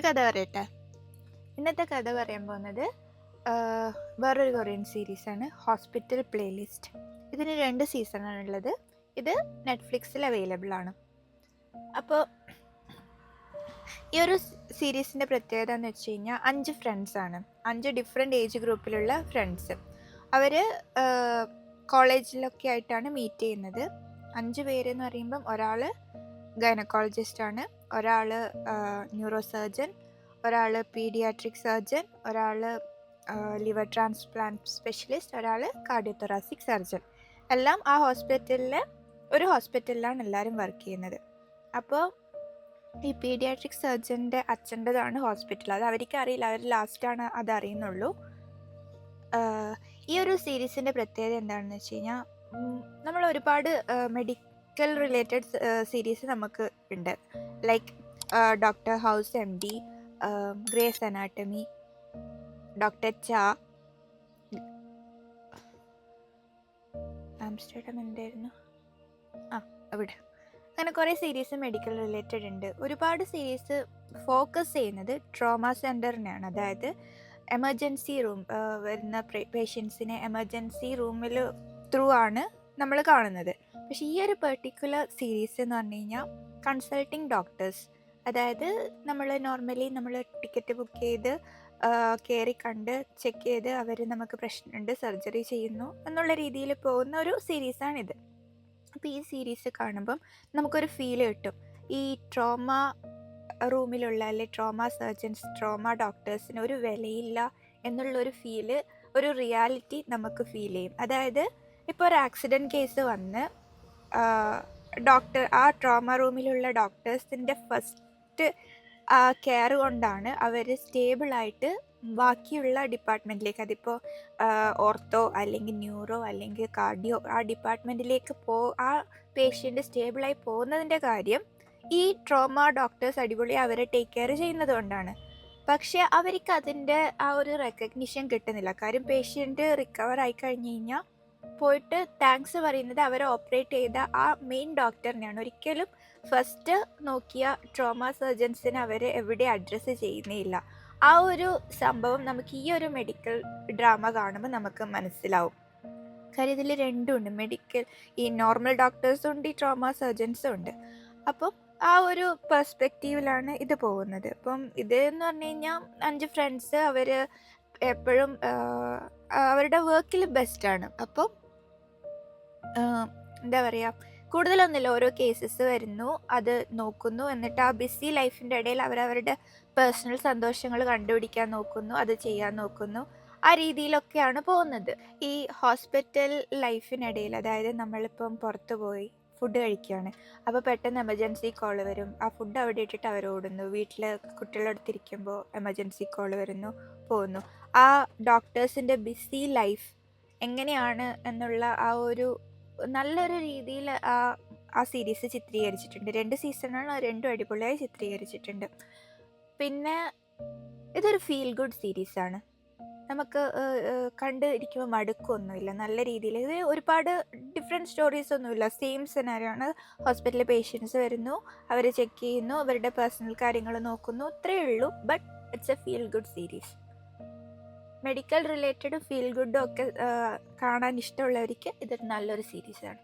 കഥ പറയട്ടെ. ഇന്നത്തെ കഥ പറയാൻ പോകുന്നത് വേറൊരു കൊറിയൻ സീരീസാണ്, ഹോസ്പിറ്റൽ പ്ലേലിസ്റ്റ്. ഇതിന് 2 സീസണാണുള്ളത്. ഇത് നെറ്റ്ഫ്ലിക്സിൽ അവൈലബിൾ ആണ്. അപ്പോൾ ഈ ഒരു സീരീസിൻ്റെ പ്രത്യേകത എന്ന് വെച്ച് കഴിഞ്ഞാൽ 5 ഫ്രണ്ട്സാണ്, 5 ഡിഫറെൻറ്റ് ഏജ് ഗ്രൂപ്പിലുള്ള ഫ്രണ്ട്സ്. അവർ കോളേജിലൊക്കെ ആയിട്ടാണ് മീറ്റ് ചെയ്യുന്നത്. 5 പേരെന്ന് പറയുമ്പം ഒരാൾ ഗൈനക്കോളജിസ്റ്റാണ്, ഒരാൾ ന്യൂറോ സർജൻ, ഒരാൾ പീഡിയാട്രിക് സർജൻ, ഒരാൾ ലിവർ ട്രാൻസ്പ്ലാന്റ് സ്പെഷ്യലിസ്റ്റ്, ഒരാൾ കാർഡിയോതൊറാസിക് സർജൻ. എല്ലാം ആ ഒരു ഹോസ്പിറ്റലിലാണ് എല്ലാവരും വർക്ക് ചെയ്യുന്നത്. അപ്പോൾ ഈ പീഡിയാട്രിക് സർജൻ്റെ അച്ഛൻ്റെതാണ് ഹോസ്പിറ്റൽ. അത് അവർക്ക് അറിയില്ല, അവർ ലാസ്റ്റാണ് അതറിയുന്നുള്ളൂ. ഈ ഒരു സീരീസിൻ്റെ പ്രത്യേകത എന്താണെന്ന് വെച്ച് കഴിഞ്ഞാൽ, നമ്മൾ ഒരുപാട് മെഡിക്കൽ റിലേറ്റഡ് സീരീസ് നമുക്ക് ഉണ്ട്. Like doctor house MD, grace anatomy, doctor ചാ, ആംസ്റ്റർഡം എന്തായിരുന്നു, അവിടെ അങ്ങനെ കുറേ സീരീസ് മെഡിക്കൽ റിലേറ്റഡ് ഉണ്ട്. ഒരുപാട് സീരീസ് ഫോക്കസ് ചെയ്യുന്നത് ട്രോമ സെൻറ്ററിനെയാണ്. അതായത് എമർജൻസി റൂം വരുന്ന പേഷ്യൻസിനെ എമർജൻസി റൂമിൽ ത്രൂ ആണ് നമ്മൾ കാണുന്നത്. പക്ഷേ ഈ ഒരു പെർട്ടിക്കുലർ സീരീസ് എന്ന് പറഞ്ഞു കഴിഞ്ഞാൽ കൺസൾട്ടിങ് ഡോക്ടേഴ്സ്, അതായത് നമ്മൾ നോർമലി നമ്മൾ ടിക്കറ്റ് ബുക്ക് ചെയ്ത് കയറി കണ്ട് ചെക്ക് ചെയ്ത് അവർ നമുക്ക് പ്രശ്നമുണ്ട് സർജറി ചെയ്യുന്നു എന്നുള്ള രീതിയിൽ പോകുന്ന ഒരു സീരീസാണിത്. അപ്പോൾ ഈ സീരീസ് കാണുമ്പം നമുക്കൊരു ഫീല് കിട്ടും. ഈ ട്രോമ റൂമിലുള്ള അല്ലെ ട്രോമ സർജൻസ്, ട്രോമ ഡോക്ടേഴ്സിന് ഒരു വിലയില്ല എന്നുള്ളൊരു ഫീല്, ഒരു റിയാലിറ്റി നമുക്ക് ഫീൽ ചെയ്യും. അതായത് ഇപ്പോൾ ഒരു ആക്സിഡൻറ്റ് കേസ് വന്ന് ആ ട്രോമ റൂമിലുള്ള ഡോക്ടേഴ്സിൻ്റെ ഫസ്റ്റ് കെയർ കൊണ്ടാണ് അവർ സ്റ്റേബിളായിട്ട് ബാക്കിയുള്ള ഡിപ്പാർട്ട്മെൻറ്റിലേക്ക്, അതിപ്പോൾ ഓർത്തോ അല്ലെങ്കിൽ ന്യൂറോ അല്ലെങ്കിൽ കാർഡിയോ, ആ ഡിപ്പാർട്ട്മെൻറ്റിലേക്ക് ആ പേഷ്യൻ്റ് സ്റ്റേബിളായി പോകുന്നതിൻ്റെ കാര്യം ഈ ട്രോമ ഡോക്ടേഴ്സ് അടിപൊളി അവരെ ടേക്ക് കെയർ ചെയ്യുന്നത് കൊണ്ടാണ്. പക്ഷേ അവർക്ക് അതിൻ്റെ ആ ഒരു റെക്കഗ്നിഷൻ കിട്ടുന്നില്ല. കാര്യം പേഷ്യൻ്റ് റിക്കവർ ആയി കഴിഞ്ഞ് കഴിഞ്ഞാൽ പോയിട്ട് താങ്ക്സ് പറയുന്നത് അവരെ ഓപ്പറേറ്റ് ചെയ്ത ആ മെയിൻ ഡോക്ടറിനെയാണ്. ഒരിക്കലും ഫസ്റ്റ് നോക്കിയ ട്രോമ സർജൻസിനെ അവർ എവിടെ അഡ്രസ്സ് ചെയ്യുന്നില്ല. ആ ഒരു സംഭവം നമുക്ക് ഈ ഒരു മെഡിക്കൽ ഡ്രാമ കാണുമ്പോൾ നമുക്ക് മനസ്സിലാവും. കാര്യം ഇതിൽ രണ്ടുമുണ്ട്, മെഡിക്കൽ ഈ നോർമൽ ഡോക്ടേഴ്സും ഉണ്ട്, ഈ ട്രോമ സർജൻസും ഉണ്ട്. അപ്പം ആ ഒരു പെർസ്പെക്റ്റീവിലാണ് ഇത് പോകുന്നത്. അപ്പം ഇതെന്ന് പറഞ്ഞു കഴിഞ്ഞാൽ 5 ഫ്രണ്ട്സ് അവർ എപ്പോഴും അവരുടെ വർക്കിൽ ബെസ്റ്റാണ്. അപ്പം എന്താ പറയുക, കൂടുതലൊന്നുമില്ല, ഓരോ കേസസ് വരുന്നു, അത് നോക്കുന്നു, എന്നിട്ട് ആ ബിസി ലൈഫിൻ്റെ ഇടയിൽ അവരവരുടെ പേഴ്സണൽ സന്തോഷങ്ങൾ കണ്ടുപിടിക്കാൻ നോക്കുന്നു, അത് ചെയ്യാൻ നോക്കുന്നു. ആ രീതിയിലൊക്കെയാണ് പോകുന്നത്. ഈ ഹോസ്പിറ്റൽ ലൈഫിനിടയിൽ, അതായത് നമ്മളിപ്പം പുറത്ത് പോയി ഫുഡ് കഴിക്കുകയാണ്, അപ്പോൾ പെട്ടെന്ന് എമർജൻസി കോൾ വരും, ആ ഫുഡ് അവിടെ ഇട്ടിട്ട് അവരോടുന്നു, വീട്ടിൽ കുട്ടികളടുത്തിരിക്കുമ്പോൾ എമർജൻസി കോൾ വരുന്നു, പോകുന്നു. ആ ഡോക്ടേഴ്സിൻ്റെ ബിസി ലൈഫ് എങ്ങനെയാണ് എന്നുള്ള ആ ഒരു നല്ലൊരു രീതിയിൽ ആ സീരീസ് ചിത്രീകരിച്ചിട്ടുണ്ട്. 2 സീസണാണ്, 2 അടിപൊളിയായി ചിത്രീകരിച്ചിട്ടുണ്ട്. പിന്നെ ഇതൊരു ഫീൽ ഗുഡ് സീരീസാണ്. നമുക്ക് കണ്ട് ഇരിക്കുമ്പോൾ മടുക്കൊന്നുമില്ല, നല്ല രീതിയിൽ. ഇത് ഒരുപാട് ഡിഫറെൻറ്റ് സ്റ്റോറീസ് ഒന്നുമില്ല, സെയിം സിനാരിയോ ആണ്. ഹോസ്പിറ്റലിൽ പേഷ്യൻസ് വരുന്നു, അവർ ചെക്ക് ചെയ്യുന്നു, അവരുടെ പേഴ്സണൽ കാര്യങ്ങൾ നോക്കുന്നു, അത്രയേ ഉള്ളൂ. But it's a feel good series. Medical related feel ഗുഡും ഒക്കെ കാണാൻ ഇഷ്ടമുള്ളവർക്ക് ഇതൊരു നല്ലൊരു സീരീസാണ്.